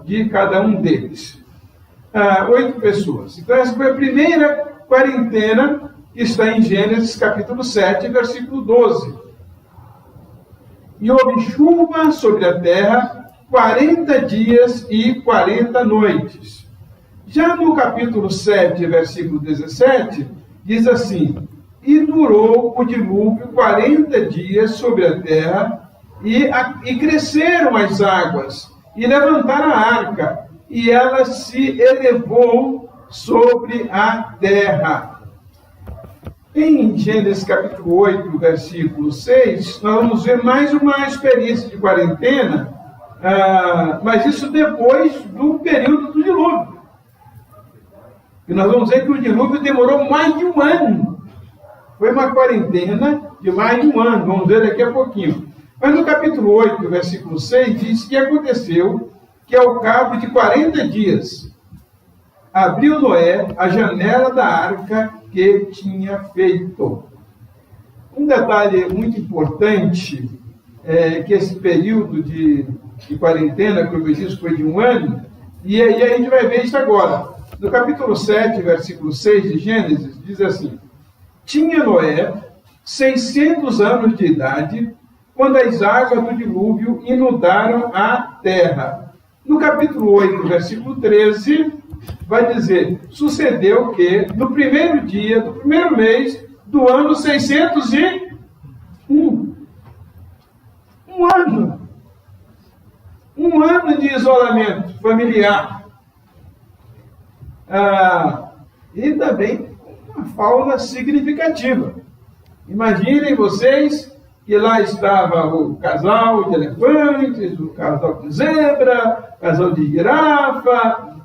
de cada um deles. 8 pessoas. Então, essa foi a primeira quarentena que está em Gênesis capítulo 7, versículo 12. E houve chuva sobre a terra 40 dias e 40 noites. Já no capítulo 7, versículo 17, diz assim: e durou o dilúvio 40 dias sobre a terra, e cresceram as águas, e levantaram a arca, e ela se elevou sobre a terra. Em Gênesis capítulo 8, versículo 6, nós vamos ver mais uma experiência de quarentena, mas isso depois do período do dilúvio. E nós vamos ver que o dilúvio demorou mais de um ano. Foi uma quarentena de mais de um ano, vamos ver daqui a pouquinho. Mas no capítulo 8, versículo 6, diz que aconteceu que ao cabo de 40 dias, abriu Noé a janela da arca que tinha feito. Um detalhe muito importante é que esse período de quarentena, como eu disse, foi de um ano, e aí a gente vai ver isso agora. No capítulo 7, versículo 6 de Gênesis, diz assim: tinha Noé 600 anos de idade, quando as águas do dilúvio inundaram a terra. No capítulo 8, versículo 13, vai dizer: sucedeu que, no primeiro dia do primeiro mês do ano 601, um ano de isolamento familiar, e também uma fauna significativa. Imaginem vocês que lá estava o casal de elefantes, o casal de zebra, o casal de girafa.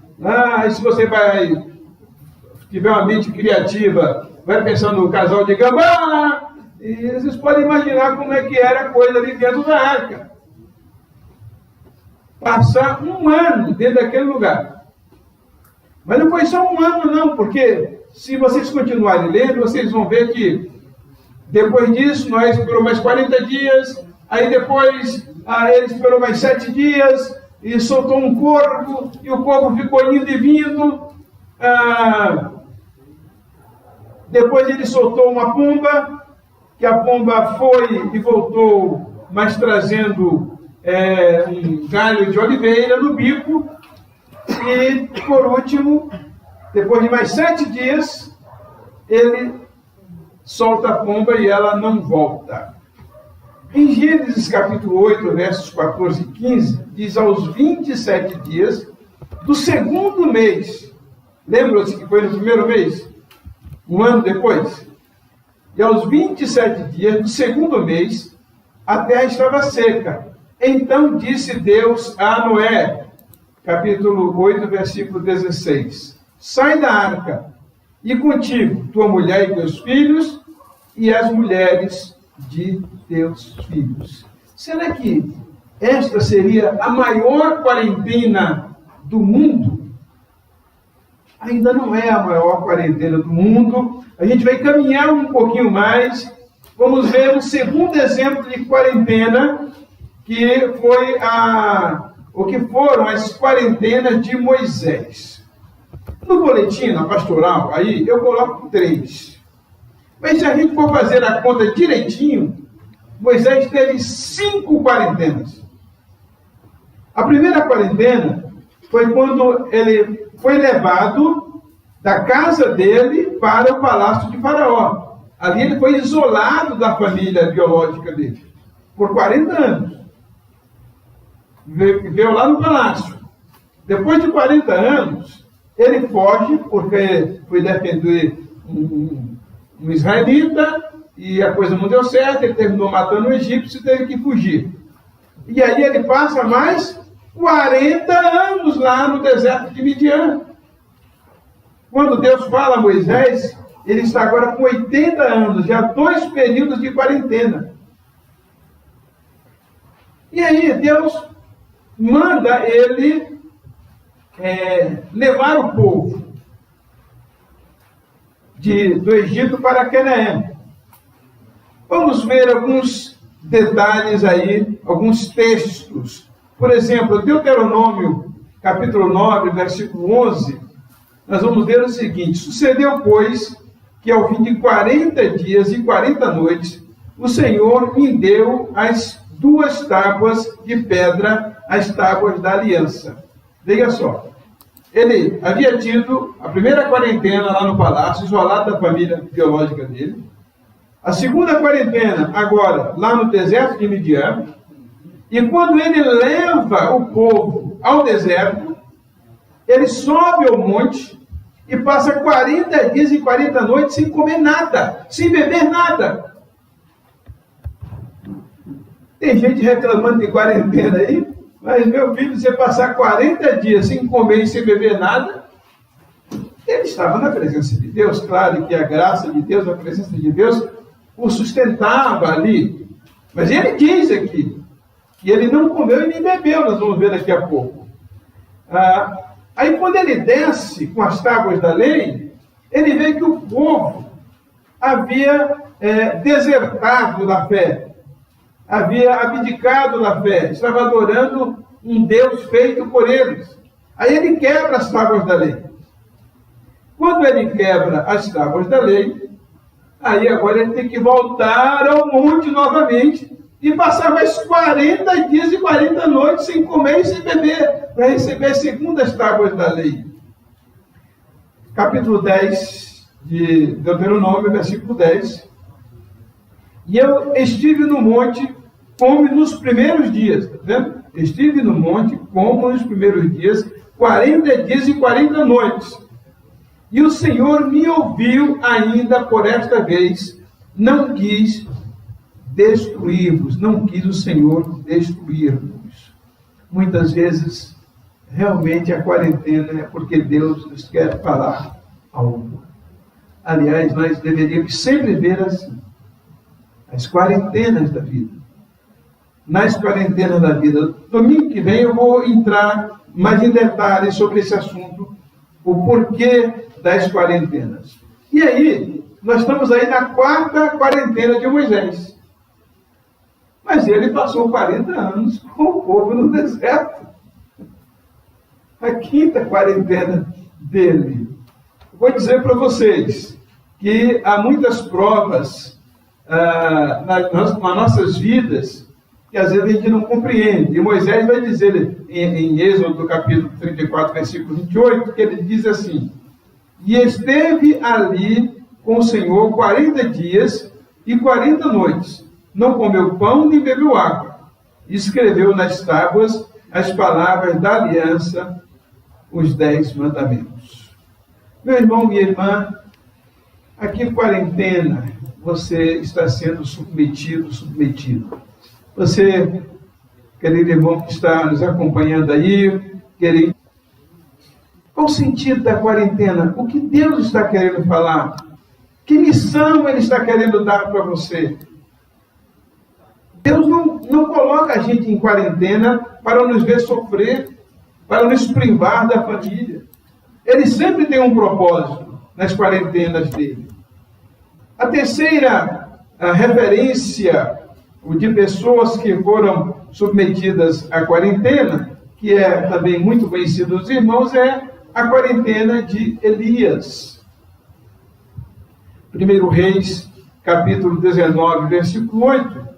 E se você tiver uma mente criativa, vai pensar no casal de gambá, e vocês podem imaginar como é que era a coisa ali dentro da arca. Passar um ano dentro daquele lugar. Mas não foi só um ano não, porque se vocês continuarem lendo, vocês vão ver que depois disso, Noé esperou mais 40 dias, aí depois ele esperou mais 7 dias, e soltou um corvo, e o corvo ficou indo e vindo. Depois ele soltou uma pomba, que a pomba foi e voltou, mas trazendo um galho de oliveira no bico. E, por último, depois de mais 7 dias, ele solta a pomba e ela não volta. Em Gênesis capítulo 8, versos 14 e 15, diz: aos 27 dias do segundo mês, lembram-se que foi no primeiro mês? Um ano depois? E aos 27 dias do segundo mês, a terra estava seca. Então disse Deus a Noé, capítulo 8, versículo 16: sai da arca, e contigo tua mulher e teus filhos, e as mulheres de teus filhos. Será que esta seria a maior quarentena do mundo? Ainda não é a maior quarentena do mundo. A gente vai caminhar um pouquinho mais. Vamos ver um segundo exemplo de quarentena, que foi o que foram as quarentenas de Moisés. No boletim, na pastoral, aí eu coloco 3. Mas se a gente for fazer a conta direitinho, Moisés teve 5 quarentenas. A primeira quarentena foi quando ele foi levado da casa dele para o palácio de Faraó. Ali ele foi isolado da família biológica dele por 40 anos. Viveu lá no palácio. Depois de 40 anos, ele foge, porque foi defender um israelita, e a coisa não deu certo, ele terminou matando um egípcio e teve que fugir. E aí ele passa mais 40 anos lá no deserto de Midian. Quando Deus fala a Moisés, ele está agora com 80 anos, já 2 períodos de quarentena. E aí Deus manda ele levar o povo do Egito para Canaã. Vamos ver alguns detalhes aí, alguns textos. Por exemplo, Deuteronômio, capítulo 9, versículo 11, nós vamos ver o seguinte: sucedeu, pois, que ao fim de 40 dias e 40 noites, o Senhor me deu as 2 tábuas de pedra, as tábuas da aliança. Veja só, ele havia tido a primeira quarentena lá no palácio, isolado da família biológica dele. A segunda quarentena, agora, lá no deserto de Midian. E quando ele leva o povo ao deserto, ele sobe ao monte e passa 40 dias e 40 noites sem comer nada, sem beber nada. Tem gente reclamando de quarentena aí, mas, meu filho, você passar 40 dias sem comer e sem beber nada, ele estava na presença de Deus. Claro que a graça de Deus, a presença de Deus, o sustentava ali. Mas ele diz aqui que ele não comeu e nem bebeu, nós vamos ver daqui a pouco. Aí quando ele desce com as tábuas da lei, ele vê que o povo havia desertado da fé, havia abdicado da fé, estava adorando um Deus feito por eles. Aí ele quebra as tábuas da lei. Quando ele quebra as tábuas da lei, aí agora ele tem que voltar ao monte novamente e passar mais 40 dias e 40 noites sem comer e sem beber, para receber as segundas tábuas da lei. Capítulo 10 de Deuteronômio, versículo 10. E eu estive no monte como nos primeiros dias, tá vendo? Estive no monte como nos primeiros dias, 40 dias e 40 noites. E o Senhor me ouviu ainda por esta vez, não quis destruir-vos, não quis o Senhor destruir-vos. Muitas vezes, realmente a quarentena é porque Deus nos quer falar algo. Aliás, nós deveríamos sempre ver assim, as quarentenas da vida. Nas quarentenas da vida. Domingo que vem eu vou entrar mais em detalhes sobre esse assunto, o porquê das quarentenas. E aí, nós estamos aí na 4ª quarentena de Moisés. Mas ele passou 40 anos com o povo no deserto. A 5ª quarentena dele. Vou dizer para vocês que há muitas provas nas nossas vidas que às vezes a gente não compreende. E Moisés vai dizer em Êxodo, capítulo 34, versículo 28, que ele diz assim: e esteve ali com o Senhor 40 dias e 40 noites. Não comeu pão nem bebeu água. E escreveu nas tábuas as palavras da aliança, os 10 mandamentos. Meu irmão, minha irmã, aqui quarentena, você está sendo submetido. Você, querido irmão que está nos acompanhando aí, querido, qual o sentido da quarentena? O que Deus está querendo falar? Que missão Ele está querendo dar para você? Deus não coloca a gente em quarentena para nos ver sofrer, para nos privar da família. Ele sempre tem um propósito nas quarentenas dele. A terceira referência de pessoas que foram submetidas à quarentena, que é também muito conhecido dos irmãos, é a quarentena de Elias. 1 Reis, capítulo 19, versículo 8,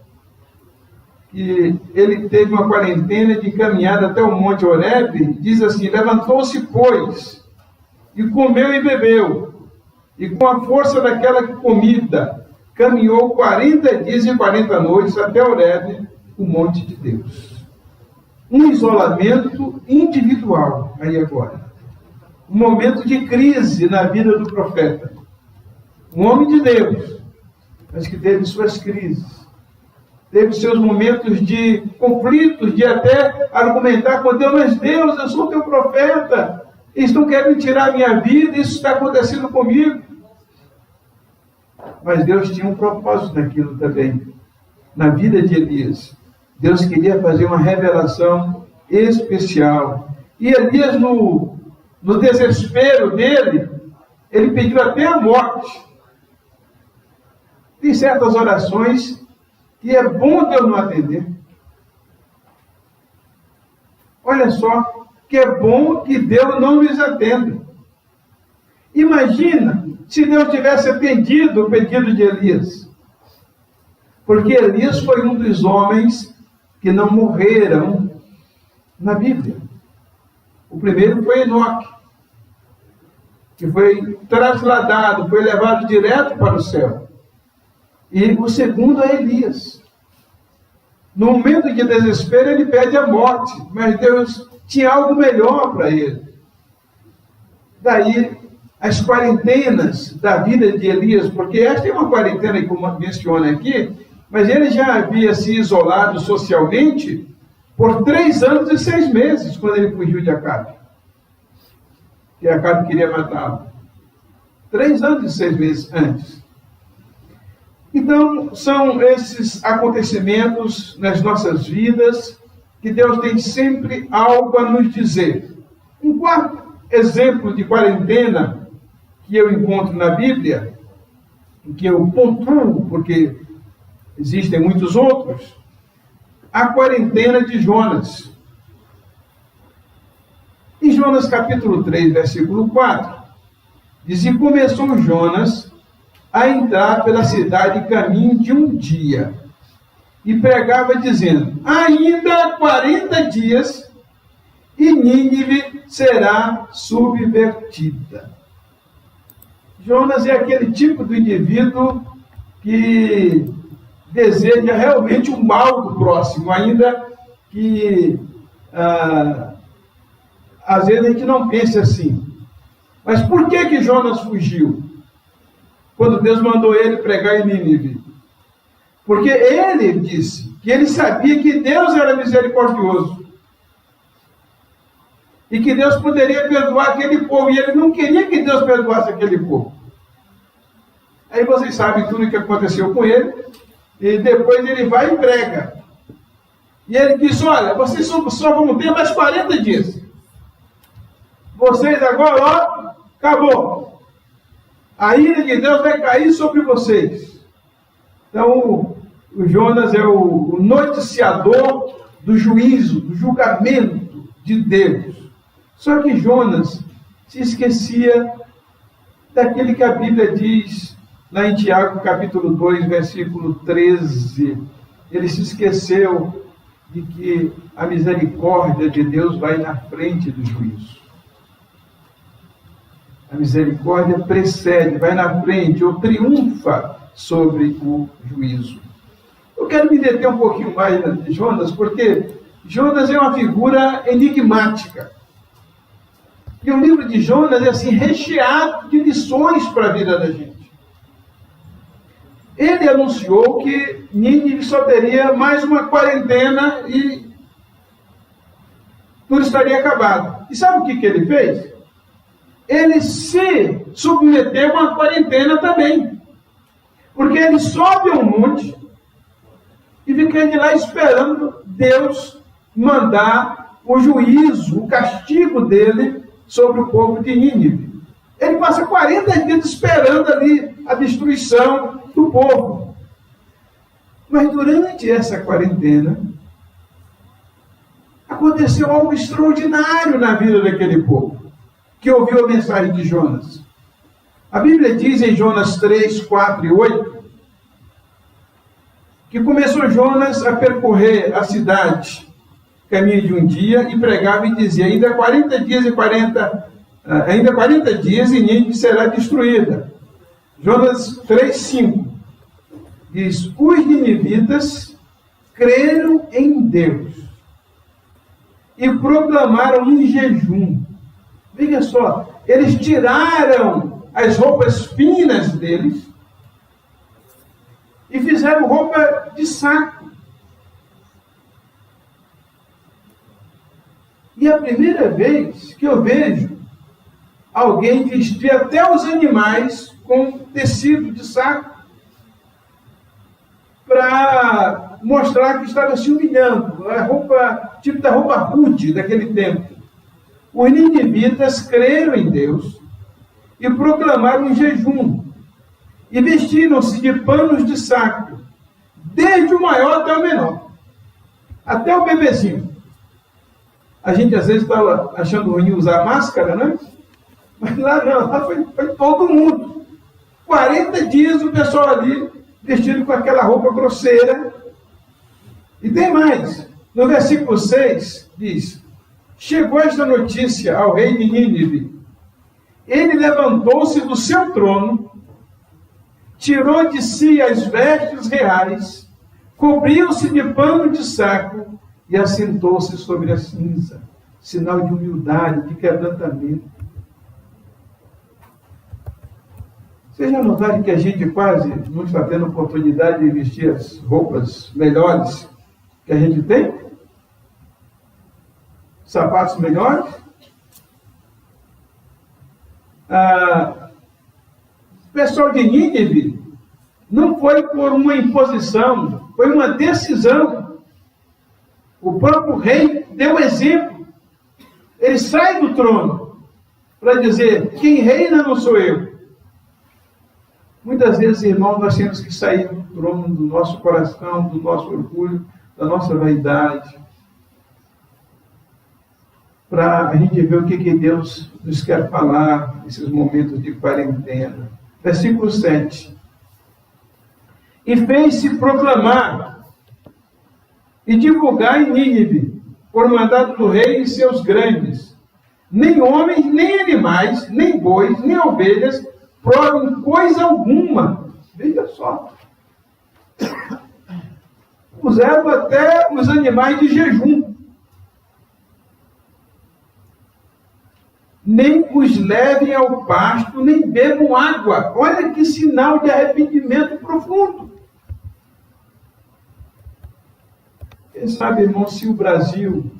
que ele teve uma quarentena de caminhada até o Monte Horebe, diz assim: levantou-se, pois, e comeu e bebeu, e com a força daquela comida, caminhou 40 dias e 40 noites até Horebe, o monte de Deus. Um isolamento individual, aí agora. Um momento de crise na vida do profeta. Um homem de Deus, mas que teve suas crises. Teve seus momentos de conflitos, de até argumentar com Deus: mas Deus, eu sou teu profeta, eles estão querendo tirar a minha vida, isso está acontecendo comigo. Mas Deus tinha um propósito naquilo também, na vida de Elias. Deus queria fazer uma revelação especial. E Elias, no desespero dele, ele pediu até a morte. Tem certas orações que é bom Deus não atender. Olha só, que é bom que Deus não lhes atenda. Imagina se Deus tivesse atendido o pedido de Elias. Porque Elias foi um dos homens que não morreram na Bíblia. O primeiro foi Enoque, que foi trasladado, foi levado direto para o céu. E o segundo é Elias. No momento de desespero, ele pede a morte, mas Deus tinha algo melhor para ele. Daí, as quarentenas da vida de Elias, porque esta é uma quarentena, como menciona aqui, mas ele já havia se isolado socialmente por 3 anos e 6 meses, quando ele fugiu de Acabe. Que Acabe queria matá-lo. 3 anos e 6 meses antes. Então, são esses acontecimentos nas nossas vidas que Deus tem sempre algo a nos dizer. Um quarto exemplo de quarentena que eu encontro na Bíblia, que eu pontuo, porque existem muitos outros, a quarentena de Jonas. Em Jonas capítulo 3, versículo 4, diz: e começou Jonas a entrar pela cidade caminho de um dia, e pregava dizendo: ainda 40 dias, e Nínive será subvertida. Jonas é aquele tipo de indivíduo que deseja realmente o mal do próximo, ainda que às vezes a gente não pense assim. Mas por que Jonas fugiu quando Deus mandou ele pregar em Nínive? Porque ele disse que ele sabia que Deus era misericordioso e que Deus poderia perdoar aquele povo, e ele não queria que Deus perdoasse aquele povo. Aí vocês sabem tudo o que aconteceu com ele, e depois ele vai e prega. E ele diz: olha, vocês só vão ter mais 40 dias. Vocês agora, ó, acabou. A ira de Deus vai cair sobre vocês. Então, o Jonas é o noticiador do juízo, do julgamento de Deus. Só que Jonas se esquecia daquele que a Bíblia diz lá em Tiago, capítulo 2, versículo 13. Ele se esqueceu de que a misericórdia de Deus vai na frente do juízo. A misericórdia precede, vai na frente, ou triunfa sobre o juízo. Eu quero me deter um pouquinho mais de Jonas, porque Jonas é uma figura enigmática. E o livro de Jonas é assim, recheado de lições para a vida da gente. Ele anunciou que Nínive só teria mais uma quarentena e tudo estaria acabado. E sabe o que ele fez? Ele se submeteu a uma quarentena também. Porque ele sobe a um monte e fica de lá esperando Deus mandar o juízo, o castigo dele sobre o povo de Nínive. Ele passa 40 dias esperando ali a destruição do povo. Mas durante essa quarentena, aconteceu algo extraordinário na vida daquele povo, que ouviu a mensagem de Jonas. A Bíblia diz em Jonas 3, 4 e 8, que começou Jonas a percorrer a cidade, caminho de um dia, e pregava e dizia: ainda 40 dias e Nínive será destruída. Jonas 3, 5 diz: os ninivitas creram em Deus e proclamaram um jejum. Veja só, eles tiraram as roupas finas deles e fizeram roupa de saco. E a primeira vez que eu vejo alguém vestir até os animais com tecido de saco para mostrar que estava se humilhando. A roupa, tipo da roupa rude daquele tempo. Os ninivitas creram em Deus e proclamaram um jejum. E vestiram-se de panos de saco, desde o maior até o menor, até o bebezinho. A gente às vezes estava achando ruim usar máscara, né? Mas lá não, lá foi todo mundo. 40 dias o pessoal ali vestido com aquela roupa grosseira. E tem mais. No versículo 6 diz: chegou esta notícia ao rei de Nínive. Ele levantou-se do seu trono, tirou de si as vestes reais, cobriu-se de pano de saco e assentou-se sobre a cinza, sinal de humildade, de quebrantamento. Vocês já notaram que a gente quase não está tendo oportunidade de vestir as roupas melhores que a gente tem? Sapatos melhores? O pessoal de Nínive não foi por uma imposição, foi uma decisão. O próprio rei deu exemplo. Ele sai do trono para dizer: quem reina não sou eu. Muitas vezes, irmãos, nós temos que sair do trono do nosso coração, do nosso orgulho, da nossa vaidade, para a gente ver o que Deus nos quer falar nesses momentos de quarentena. Versículo 7. E fez-se proclamar e divulgar em Nínive, por mandado do rei e seus grandes: nem homens, nem animais, nem bois, nem ovelhas provem coisa alguma. Veja só. Puseram até os animais de jejum. Nem os levem ao pasto, nem bebam água. Olha que sinal de arrependimento profundo. Quem sabe, irmão, se o Brasil,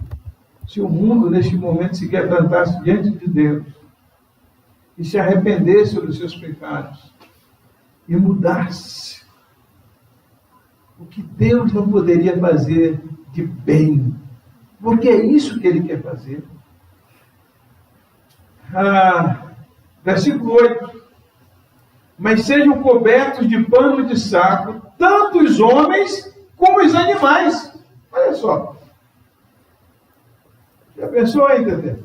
se o mundo neste momento se quebrantasse diante de Deus e se arrependesse dos seus pecados e mudasse, o que Deus não poderia fazer de bem, porque é isso que Ele quer fazer. Versículo 8: mas sejam cobertos de pano de saco tanto os homens como os animais. Olha só. Já pensou aí, Tete?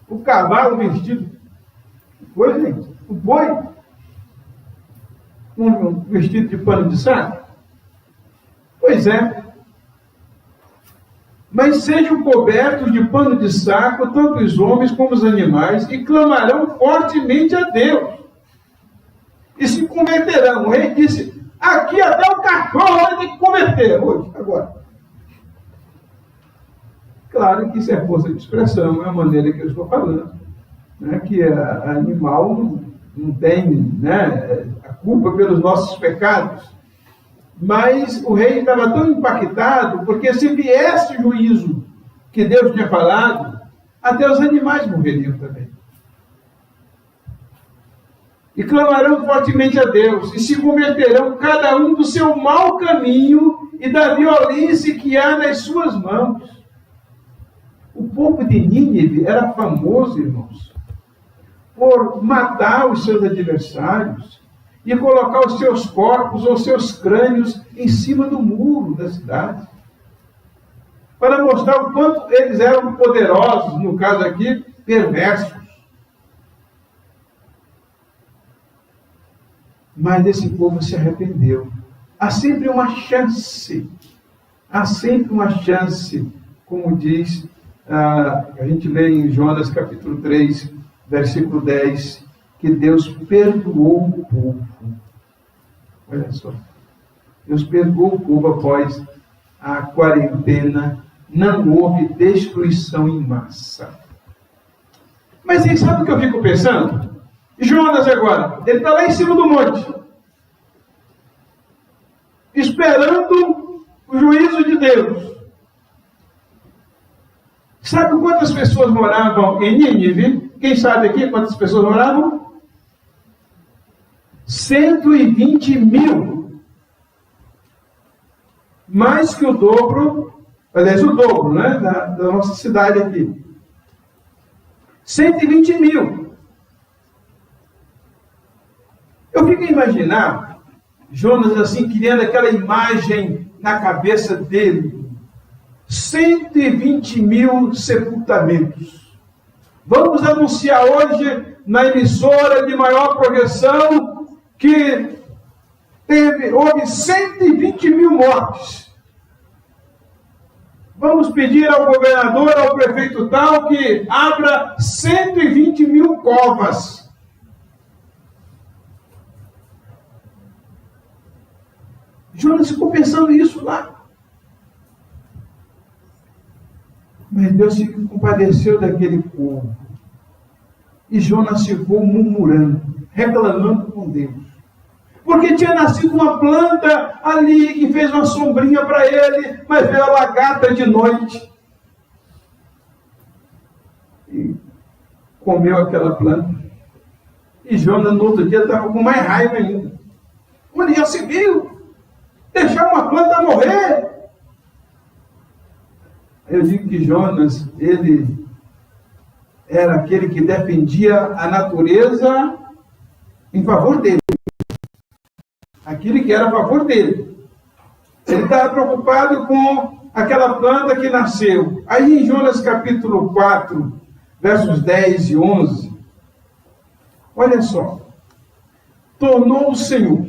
O cavalo vestido. Foi, gente? O boi? Um vestido de pano de saco? Pois é. Mas sejam cobertos de pano de saco tanto os homens como os animais, e clamarão fortemente a Deus. E se converterão. O rei disse: aqui até o cachorro vai ter que converter hoje, agora. Claro que isso é força de expressão, é a maneira que eu estou falando. Né? Que animal não tem, né, a culpa pelos nossos pecados. Mas o rei estava tão impactado, porque se viesse o juízo que Deus tinha falado, até os animais morreriam também. E clamarão fortemente a Deus, e se converterão cada um do seu mau caminho e da violência que há nas suas mãos. O povo de Nínive era famoso, irmãos, por matar os seus adversários e colocar os seus corpos ou seus crânios em cima do muro da cidade, para mostrar o quanto eles eram poderosos, no caso aqui, perversos. Mas esse povo se arrependeu. Há sempre uma chance, como diz, a gente lê em Jonas capítulo 3, versículo 10, que Deus perdoou o povo. Olha só. Deus perdoou o povo após a quarentena. Não houve destruição em massa. Mas aí, sabe o que eu fico pensando? Jonas agora, ele está lá em cima do monte, esperando o juízo de Deus. Sabe quantas pessoas moravam em Nínive? Quem sabe aqui quantas pessoas moravam? 120 mil. Mais que o dobro, aliás, o dobro, né, da nossa cidade aqui. 120 mil. Eu fico a imaginar Jonas assim, criando aquela imagem na cabeça dele. 120 mil sepultamentos. Vamos anunciar hoje na emissora de maior projeção que houve 120 mil mortes. Vamos pedir ao governador, ao prefeito tal, que abra 120 mil covas. Jonas ficou pensando isso lá. Mas Deus se compadeceu daquele povo. E Jonas ficou murmurando, reclamando com Deus. Porque tinha nascido uma planta ali que fez uma sombrinha para ele, mas veio a lagarta de noite e comeu aquela planta. E Jonas no outro dia estava com mais raiva ainda. Onde já se viu? Deixar uma planta morrer? Eu digo que Jonas, ele era aquele que defendia a natureza em favor dele. Aquele que era a favor dele. Ele estava preocupado com aquela planta que nasceu. Aí em Jonas capítulo 4, versos 10 e 11, olha só. Tornou o Senhor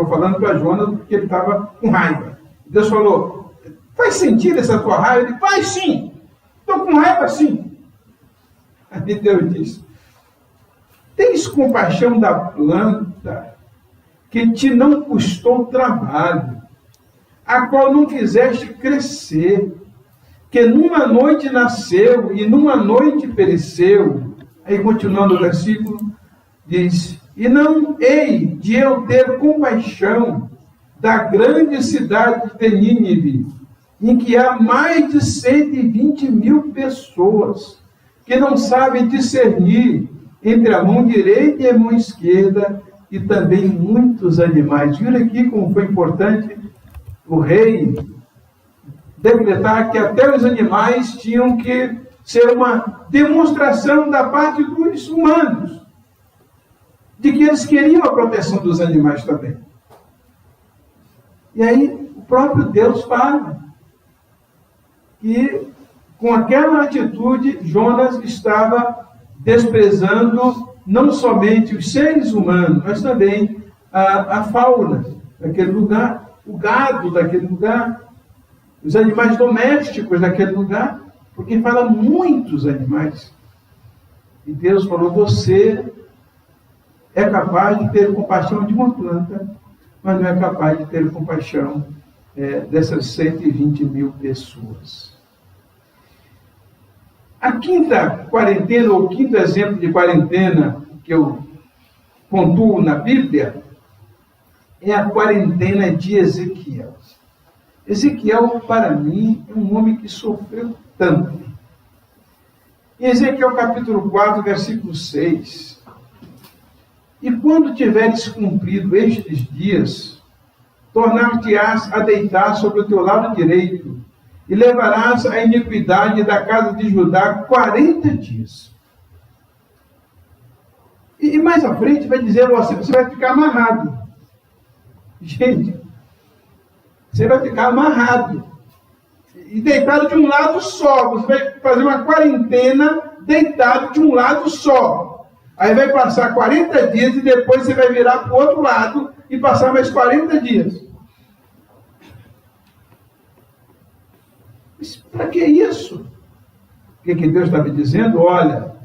falando para Jonas porque ele estava com raiva. Deus falou, faz sentido essa tua raiva? Ele, faz sim. Estou com raiva sim. Aí Deus disse, tens compaixão da planta que te não custou trabalho, a qual não fizeste crescer, que numa noite nasceu e numa noite pereceu. Aí continuando o versículo, diz, e não hei de eu ter compaixão da grande cidade de Nínive, em que há mais de 120 mil pessoas, que não sabem discernir entre a mão direita e a mão esquerda, e também muitos animais. Viram aqui como foi importante o rei decretar que até os animais tinham que ser uma demonstração da parte dos humanos, de que eles queriam a proteção dos animais também. E aí o próprio Deus fala que com aquela atitude Jonas estava desprezando não somente os seres humanos, mas também a fauna daquele lugar, o gado daquele lugar, os animais domésticos daquele lugar, porque fala muitos animais. E Deus falou, você é capaz de ter compaixão de uma planta, mas não é capaz de ter compaixão dessas 120 mil pessoas. A quinta quarentena, ou quinto exemplo de quarentena que eu pontuo na Bíblia, é a quarentena de Ezequiel. Ezequiel, para mim, é um homem que sofreu tanto. Em Ezequiel capítulo 4, versículo 6, e quando tiveres cumprido estes dias, tornar-te-ás a deitar sobre o teu lado direito, e levarás a iniquidade da casa de Judá 40 dias. E mais à frente vai dizer, você vai ficar amarrado. Gente, você vai ficar amarrado. E deitado de um lado só. Você vai fazer uma quarentena deitado de um lado só. Aí vai passar 40 dias e depois você vai virar para o outro lado e passar mais 40 dias. Mas para que isso? O que Deus está me dizendo? Olha,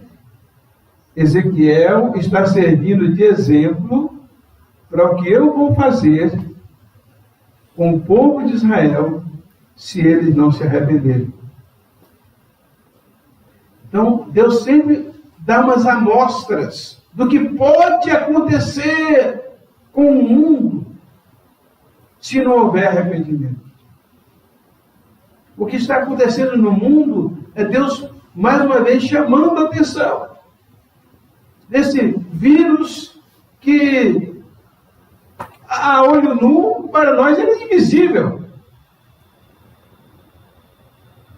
Ezequiel está servindo de exemplo para o que eu vou fazer com o povo de Israel se eles não se arrependerem. Então, Deus sempre dá umas amostras do que pode acontecer com o mundo se não houver arrependimento. O que está acontecendo no mundo é Deus, mais uma vez, chamando a atenção desse vírus que, a olho nu, para nós, ele é invisível.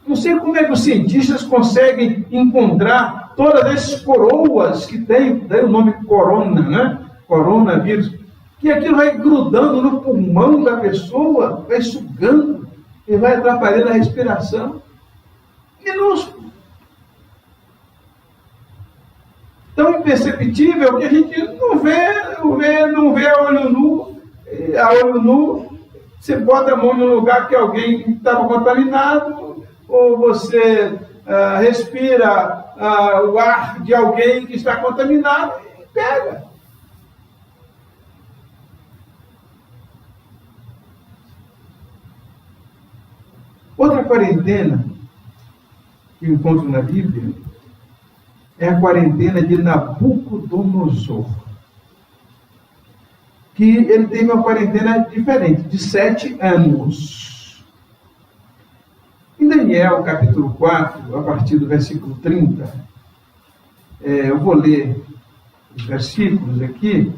Não sei como é que os cientistas conseguem encontrar todas essas coroas que tem, daí o nome corona, né? Coronavírus, que aquilo vai grudando no pulmão da pessoa, vai sugando. e vai atrapalhando a respiração. Minúsculo. Tão imperceptível que a gente não vê a olho nu. A olho nu, você bota a mão no lugar que alguém estava contaminado, ou você respira o ar de alguém que está contaminado e pega. Outra quarentena que eu encontro na Bíblia é a quarentena de Nabucodonosor, que ele teve uma quarentena diferente, de 7 anos. Em Daniel, capítulo 4, a partir do versículo 30, eu vou ler os versículos aqui,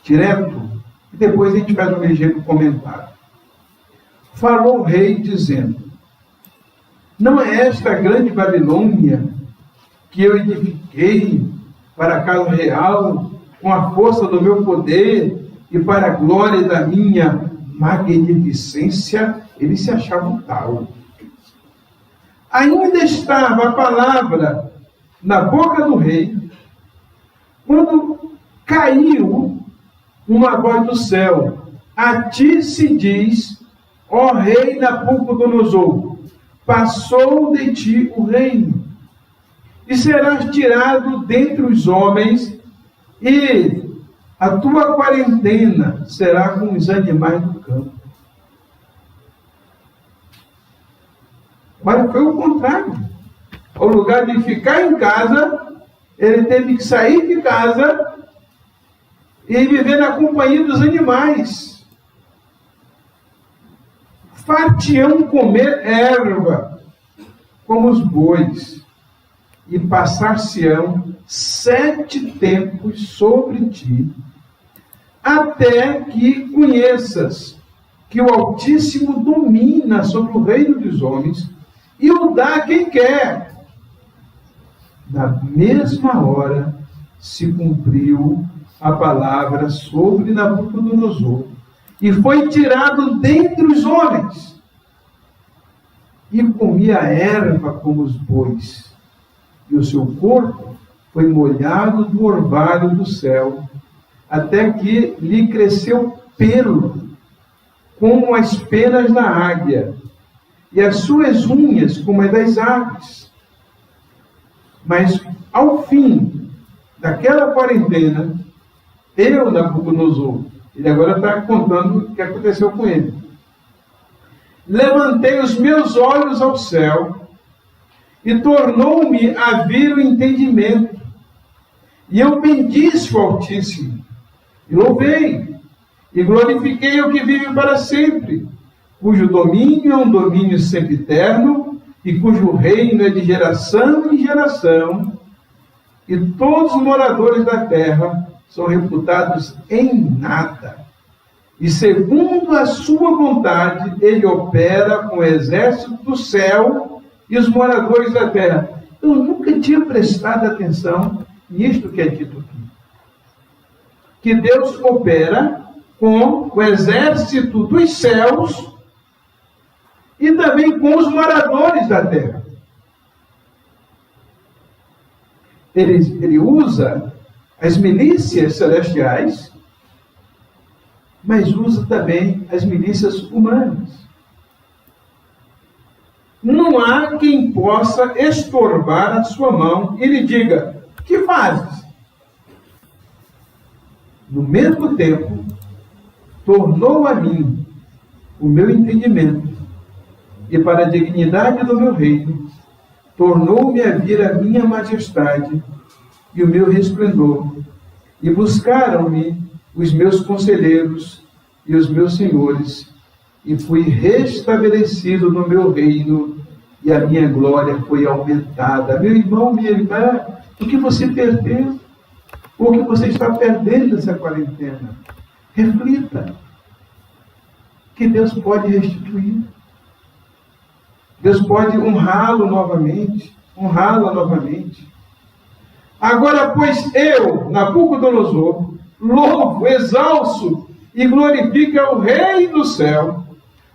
direto, e depois a gente faz um ligeiro comentário. Falou o rei, dizendo: não é esta a grande Babilônia que eu edifiquei para a casa real, com a força do meu poder e para a glória da minha magnificência? Ele se achava tal. Ainda estava a palavra na boca do rei, quando caiu uma voz do céu: a ti se diz, ó rei Nabucodonosor, passou de ti o reino, e serás tirado dentre os homens, e a tua quarentena será com os animais do campo. Mas foi o contrário. Ao lugar de ficar em casa, ele teve que sair de casa e viver na companhia dos animais. Far-te-ão comer erva, como os bois, e passar-se-ão 7 tempos sobre ti, até que conheças que o Altíssimo domina sobre o reino dos homens e o dá a quem quer. Na mesma hora se cumpriu a palavra sobre Nabucodonosor, e foi tirado dentre os homens, e comia erva como os bois, e o seu corpo foi molhado do orvalho do céu, até que lhe cresceu pelo, como as penas da águia, e as suas unhas como as das aves. Mas, ao fim daquela quarentena, eu, Nabucodonosor, ele agora está contando o que aconteceu com ele, levantei os meus olhos ao céu, e tornou-me a vir o entendimento, e eu bendisse o Altíssimo, e louvei, e glorifiquei o que vive para sempre, cujo domínio é um domínio sempiterno, e cujo reino é de geração em geração, e todos os moradores da terra são reputados em nada. E segundo a sua vontade, ele opera com o exército do céu e os moradores da terra. Eu nunca tinha prestado atenção nisto que é dito aqui. Que Deus opera com o exército dos céus e também com os moradores da terra. Ele usa as milícias celestiais, mas usa também as milícias humanas. Não há quem possa estorvar a sua mão e lhe diga: que fazes? No mesmo tempo, tornou a mim o meu entendimento, e para a dignidade do meu reino, tornou-me a vir a minha majestade e o meu resplendor, e buscaram-me os meus conselheiros e os meus senhores, e fui restabelecido no meu reino, e a minha glória foi aumentada. Meu irmão, minha irmã, o que você perdeu? O que você está perdendo nessa quarentena? Reflita. Que Deus pode restituir. Deus pode honrá-lo novamente, honrá-la novamente. Agora, pois eu, Nabucodonosor, louvo, exalço e glorifico ao Rei do céu,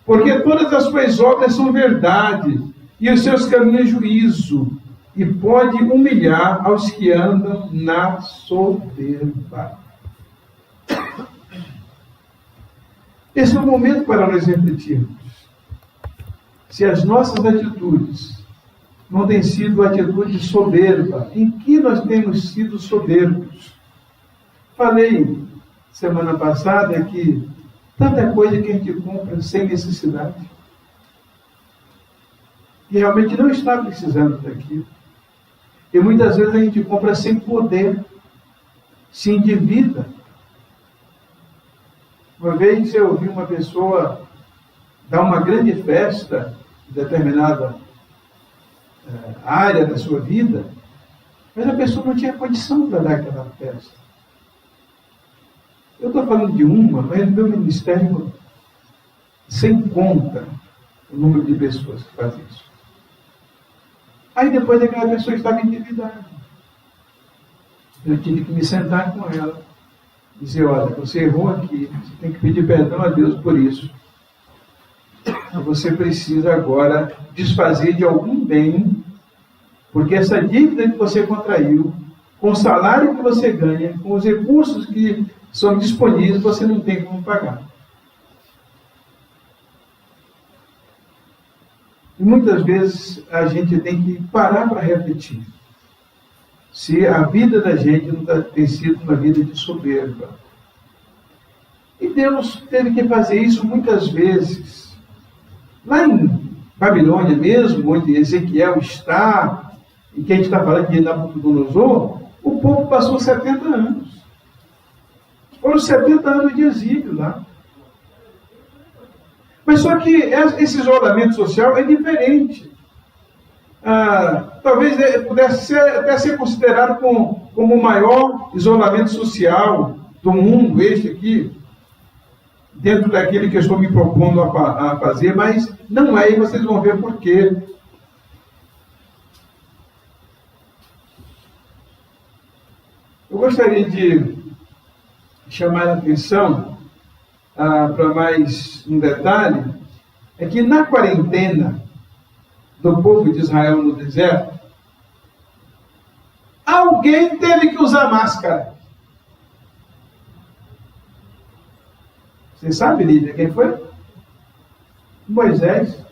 porque todas as suas obras são verdade, e os seus caminhos juízo, e pode humilhar aos que andam na soberba. Esse é o momento para nós refletirmos. Se as nossas atitudes não têm sido atitude soberba, em que nós temos sido soberbos? Falei semana passada que tanta coisa que a gente compra sem necessidade, que realmente não está precisando daquilo. E muitas vezes a gente compra sem poder, se endivida. Uma vez eu ouvi uma pessoa dar uma grande festa em determinada área da sua vida, mas a pessoa não tinha condição para dar aquela festa. Eu estou falando de uma, mas no meu ministério, sem conta o número de pessoas que fazem isso. Aí depois aquela pessoa estava endividada. Eu tive que me sentar com ela e dizer, olha, você errou aqui, você tem que pedir perdão a Deus por isso. Você precisa agora desfazer de algum bem, porque essa dívida que você contraiu, com o salário que você ganha, com os recursos que são disponíveis, você não tem como pagar. E muitas vezes a gente tem que parar para refletir se a vida da gente não tem sido uma vida de soberba. E Deus teve que fazer isso muitas vezes. Lá em Babilônia mesmo, onde Ezequiel está, e que a gente está falando de Nabucodonosor, o povo passou 70 anos. Foram 70 anos de exílio lá. Mas só que esse isolamento social é diferente. Talvez pudesse até ser considerado como o maior isolamento social do mundo, este aqui, dentro daquele que eu estou me propondo a fazer, mas não é, e vocês vão ver por quê. Eu gostaria de chamar a atenção para mais um detalhe, é que na quarentena do povo de Israel no deserto, alguém teve que usar máscara. Você sabe, Lídia, quem foi? Moisés.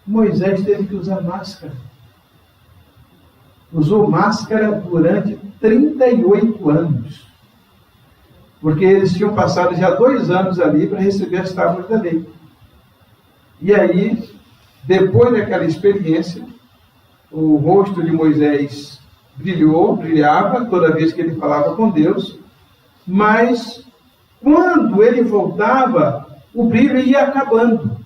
Moisés teve que usar máscara. Usou máscara durante 38 anos. Porque eles tinham passado já 2 anos ali para receber as tábuas da lei. E aí, depois daquela experiência, o rosto de Moisés brilhava toda vez que ele falava com Deus, mas quando ele voltava, o brilho ia acabando.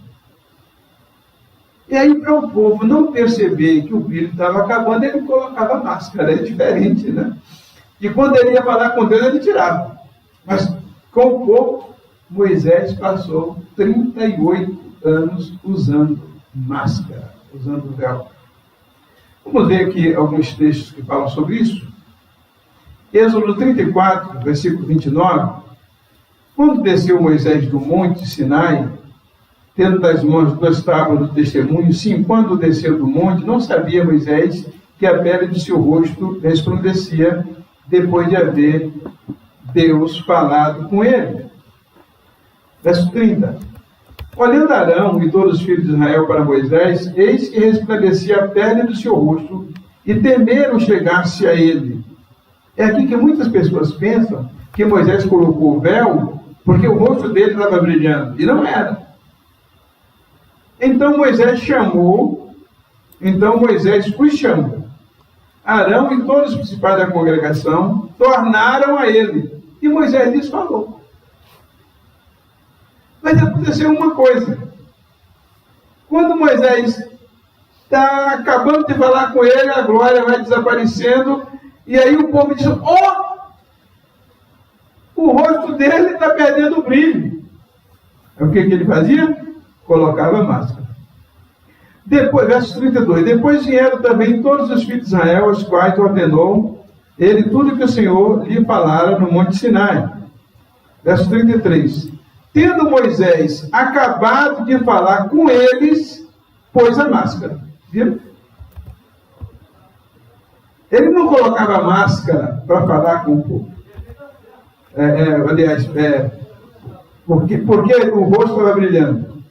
E aí, para o povo não perceber que o brilho estava acabando, ele colocava máscara, é diferente, né? E quando ele ia falar com Deus, ele tirava. Mas, com o povo, Moisés passou 38 anos usando máscara, usando véu. Vamos ver aqui alguns textos que falam sobre isso. Êxodo 34, versículo 29. Quando desceu Moisés do monte Sinai, tendo das mãos 2 tábuas do testemunho, sim, quando desceu do monte, não sabia Moisés que a pele do seu rosto resplandecia depois de haver Deus falado com ele. Verso 30. Olhando Arão e todos os filhos de Israel para Moisés, eis que resplandecia a pele do seu rosto, e temeram chegar-se a ele. É aqui que muitas pessoas pensam que Moisés colocou o véu porque o rosto dele estava brilhando, e não era. Então Moisés os chamou. Arão e todos os principais da congregação tornaram a ele. E Moisés lhes falou. Mas aconteceu uma coisa. Quando Moisés está acabando de falar com ele, a glória vai desaparecendo, e aí o povo diz, o rosto dele está perdendo o brilho. O que ele fazia? Colocava máscara. Depois, verso 32, depois vieram também todos os filhos de Israel, aos quais ordenou ele tudo que o Senhor lhe falara no monte Sinai. Verso 33, Tendo Moisés acabado de falar com eles, pôs a máscara. Viram? Ele não colocava máscara para falar com o povo. Porque o rosto estava brilhando.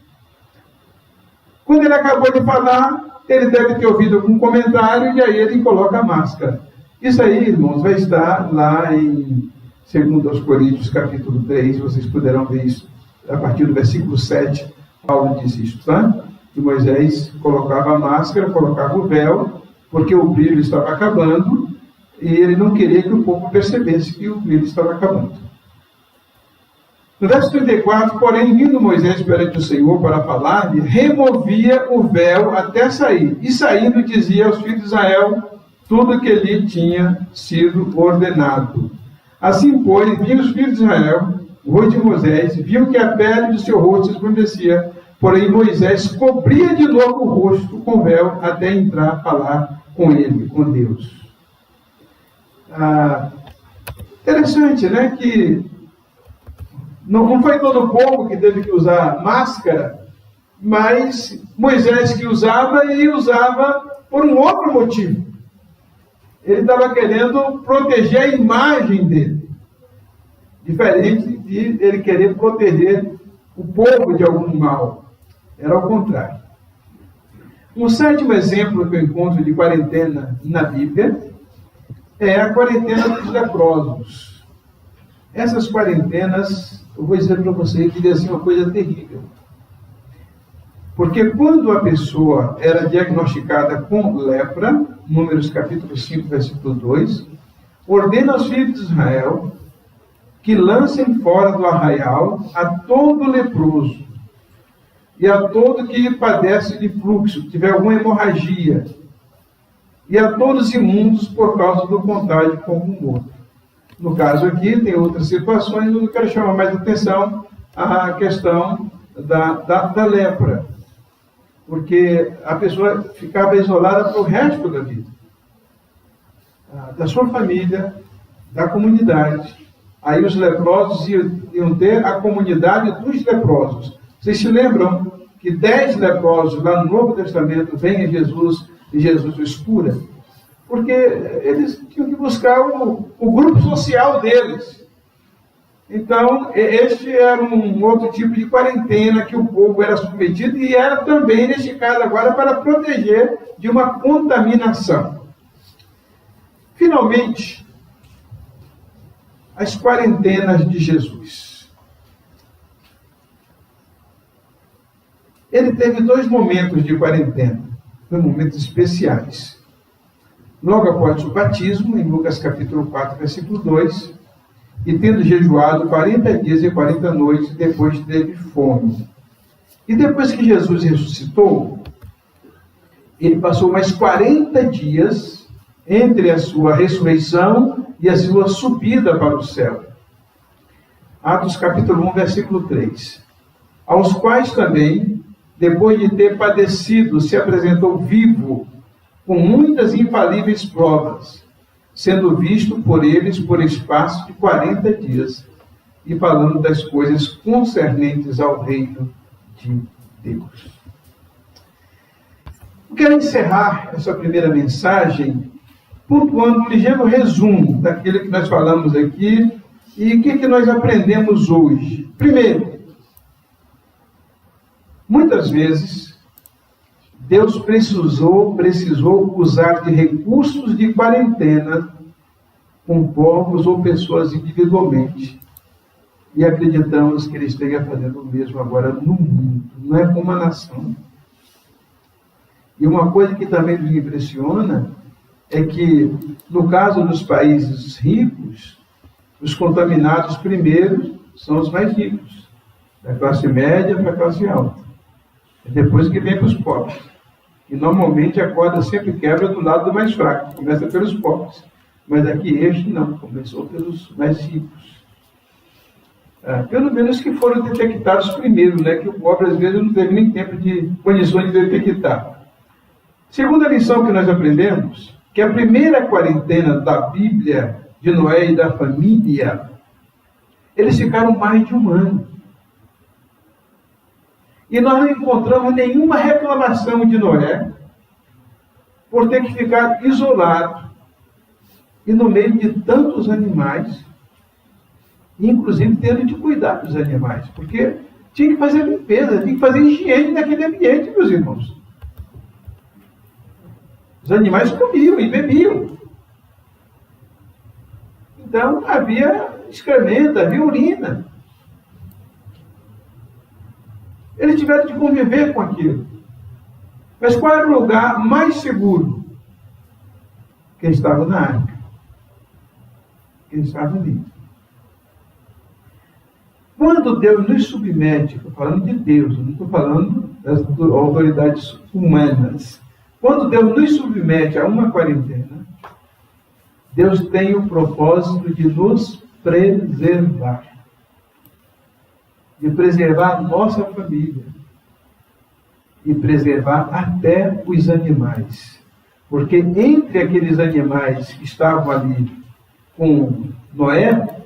Quando ele acabou de falar, ele deve ter ouvido algum comentário e aí ele coloca a máscara. Isso aí, irmãos, vai estar lá em 2 Coríntios, capítulo 3, vocês poderão ver isso a partir do versículo 7, Paulo diz isso, tá? Que Moisés colocava a máscara, colocava o véu, porque o brilho estava acabando e ele não queria que o povo percebesse que o brilho estava acabando. No verso 34, porém, vindo Moisés perante o Senhor para falar-lhe, removia o véu até sair, e saindo dizia aos filhos de Israel tudo que lhe tinha sido ordenado. Assim, pois, viam os filhos de Israel, o rosto de Moisés, viu que a pele do seu rosto escurecia, porém Moisés cobria de novo o rosto com o véu até entrar a falar com ele, com Deus. Interessante, né, que não foi todo o povo que teve que usar máscara, mas Moisés que usava, e usava por um outro motivo. Ele estava querendo proteger a imagem dele, diferente de ele querer proteger o povo de algum mal. Era ao contrário. Um sétimo exemplo que eu encontro de quarentena na Bíblia é a quarentena dos leprosos. Essas quarentenas, eu vou dizer para você que devia ser uma coisa terrível. Porque quando a pessoa era diagnosticada com lepra, Números capítulo 5, versículo 2, ordena aos filhos de Israel que lancem fora do arraial a todo leproso e a todo que padece de fluxo, tiver alguma hemorragia, e a todos imundos por causa do contágio com um morto. No caso aqui, tem outras situações, mas eu quero chamar mais atenção à questão da lepra. Porque a pessoa ficava isolada para o resto da vida. Da sua família, da comunidade. Aí os leprosos iam ter a comunidade dos leprosos. Vocês se lembram que 10 leprosos lá no Novo Testamento vêm a Jesus e Jesus os cura? Porque eles tinham que buscar o grupo social deles. Então, este era um outro tipo de quarentena que o povo era submetido e era também, neste caso agora, para proteger de uma contaminação. Finalmente, as quarentenas de Jesus. Ele teve 2 momentos de quarentena, 2 momentos especiais. Logo após o batismo, em Lucas capítulo 4, versículo 2, e tendo jejuado 40 dias e 40 noites, depois teve fome. E depois que Jesus ressuscitou, ele passou mais 40 dias entre a sua ressurreição e a sua subida para o céu. Atos capítulo 1, versículo 3. Aos quais também, depois de ter padecido, se apresentou vivo, com muitas infalíveis provas, sendo visto por eles por espaço de 40 dias, e falando das coisas concernentes ao reino de Deus. Eu quero encerrar essa primeira mensagem pontuando um ligeiro resumo daquilo que nós falamos aqui e o que nós aprendemos hoje. Primeiro, muitas vezes, Deus precisou usar de recursos de quarentena com povos ou pessoas individualmente. E acreditamos que Ele esteja fazendo o mesmo agora no mundo, não é com uma nação. E uma coisa que também nos impressiona é que, no caso dos países ricos, os contaminados primeiro são os mais ricos, da classe média para a classe alta. É depois que vem para os pobres. E normalmente a corda sempre quebra do lado do mais fraco, começa pelos pobres. Mas aqui este não, começou pelos mais ricos. Pelo menos que foram detectados primeiro, né? Que o pobre às vezes não teve nem tempo de condições de detectar. Segunda lição que nós aprendemos, que a primeira quarentena da Bíblia, de Noé e da família, eles ficaram mais de 1 ano. E nós não encontramos nenhuma reclamação de Noé por ter que ficar isolado e no meio de tantos animais, inclusive tendo de cuidar dos animais, porque tinha que fazer limpeza, tinha que fazer higiene naquele ambiente, meus irmãos. Os animais comiam e bebiam. Então havia excremento, havia urina. Eles tiveram de conviver com aquilo. Mas qual era o lugar mais seguro? Quem estava na arca. Quem estava ali. Quando Deus nos submete, estou falando de Deus, não estou falando das autoridades humanas. Quando Deus nos submete a uma quarentena, Deus tem o propósito de nos preservar. De preservar a nossa família. E preservar até os animais. Porque entre aqueles animais que estavam ali com Noé,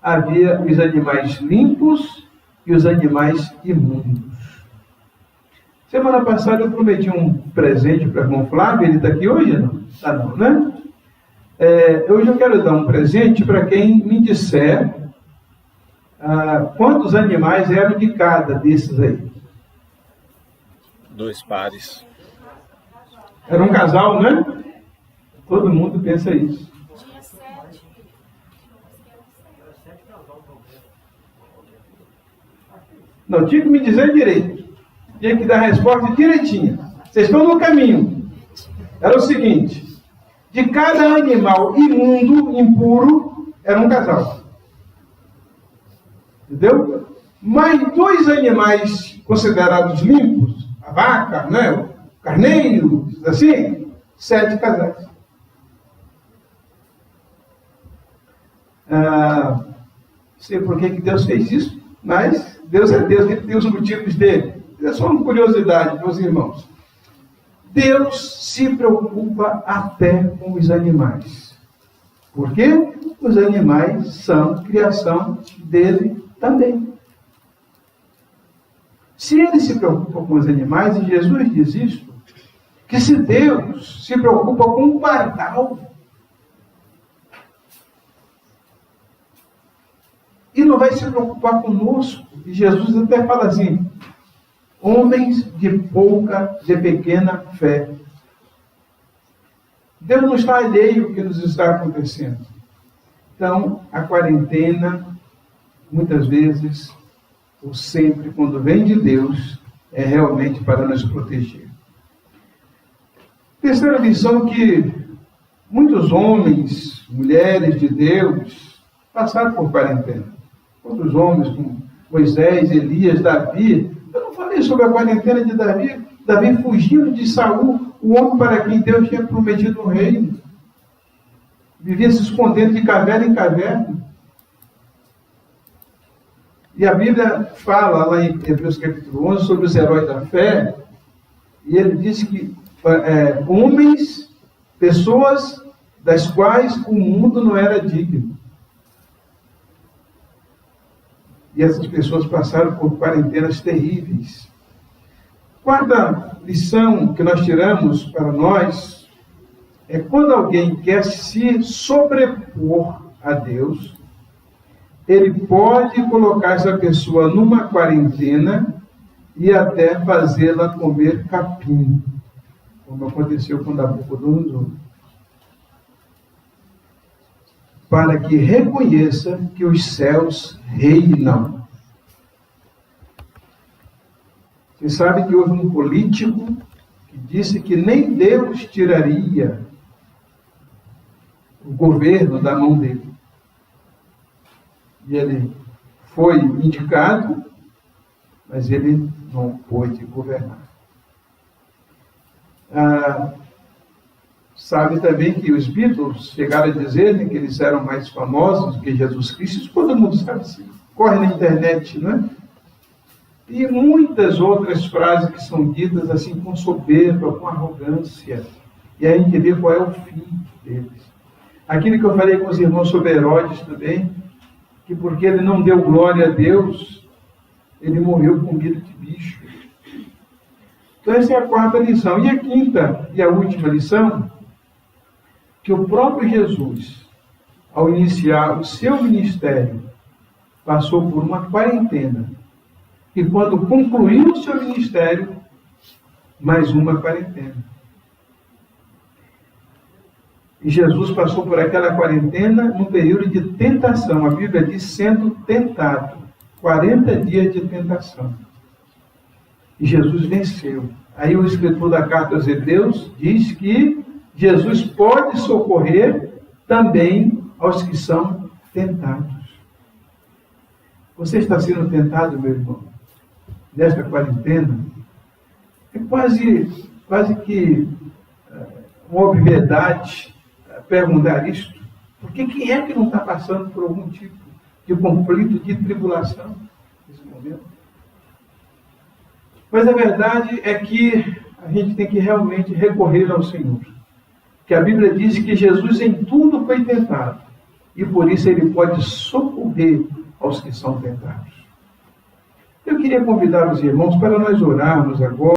havia os animais limpos e os animais imundos. Semana passada eu prometi um presente para o irmão Flávio, ele está aqui hoje? Não? Está não, né? Hoje eu quero dar um presente para quem me disser quantos animais eram de cada desses aí. 2 pares. Era um casal, né? Todo mundo pensa isso. Não, tinha que me dizer direito. Tinha que dar a resposta direitinha. Vocês estão no caminho. Era o seguinte: de cada animal imundo, impuro, era um casal. Entendeu? Mais 2 animais considerados limpos, a vaca, né, o carneiro, assim, 7 casais. Sei por que Deus fez isso, mas Deus é Deus, ele tem os motivos dele. É só uma curiosidade, meus irmãos. Deus se preocupa até com os animais. Por quê? Os animais são criação dele também. Se ele se preocupa com os animais, e Jesus diz isso, que se Deus se preocupa com um pardal, e não vai se preocupar conosco, e Jesus até fala assim: homens de pequena fé. Deus não está alheio ao que nos está acontecendo. Então, a quarentena, muitas vezes, ou sempre, quando vem de Deus, é realmente para nos proteger. Terceira lição que muitos homens, mulheres de Deus, passaram por quarentena. Outros homens, como Moisés, Elias, Davi. Eu não falei sobre a quarentena de Davi. Davi fugindo de Saul, o homem para quem Deus tinha prometido o reino. Vivia se escondendo de caverna em caverna. E a Bíblia fala lá em Hebreus capítulo 11 sobre os heróis da fé. E ele diz que homens, pessoas das quais o mundo não era digno. E essas pessoas passaram por quarentenas terríveis. Quarta lição que nós tiramos para nós é quando alguém quer se sobrepor a Deus, ele pode colocar essa pessoa numa quarentena e até fazê-la comer capim, como aconteceu com Nabucodonosor, para que reconheça que os céus reinam. Você sabe que houve um político que disse que nem Deus tiraria o governo da mão dele. E ele foi indicado, mas ele não pôde governar. Sabe também que os Beatles chegaram a dizer, né, que eles eram mais famosos do que Jesus Cristo. Isso todo mundo sabe assim. Corre na internet, não é? E muitas outras frases que são ditas assim com soberba, com arrogância. E aí a gente vê qual é o fim deles. Aquilo que eu falei com os irmãos sobre Herodes também, que porque ele não deu glória a Deus, ele morreu com medo de bicho. Então, essa é a quarta lição. E a quinta e a última lição, que o próprio Jesus, ao iniciar o seu ministério, passou por uma quarentena. E quando concluiu o seu ministério, mais uma quarentena. E Jesus passou por aquela quarentena num período de tentação. A Bíblia diz sendo tentado. 40 dias de tentação. E Jesus venceu. Aí o escritor da carta aos Hebreus diz que Jesus pode socorrer também aos que são tentados. Você está sendo tentado, meu irmão, nesta quarentena? É quase que uma obviedade perguntar isto. Porque quem é que não está passando por algum tipo de conflito, de tribulação nesse momento? Mas a verdade é que a gente tem que realmente recorrer ao Senhor. Que a Bíblia diz que Jesus em tudo foi tentado. E por isso Ele pode socorrer aos que são tentados. Eu queria convidar os irmãos para nós orarmos agora.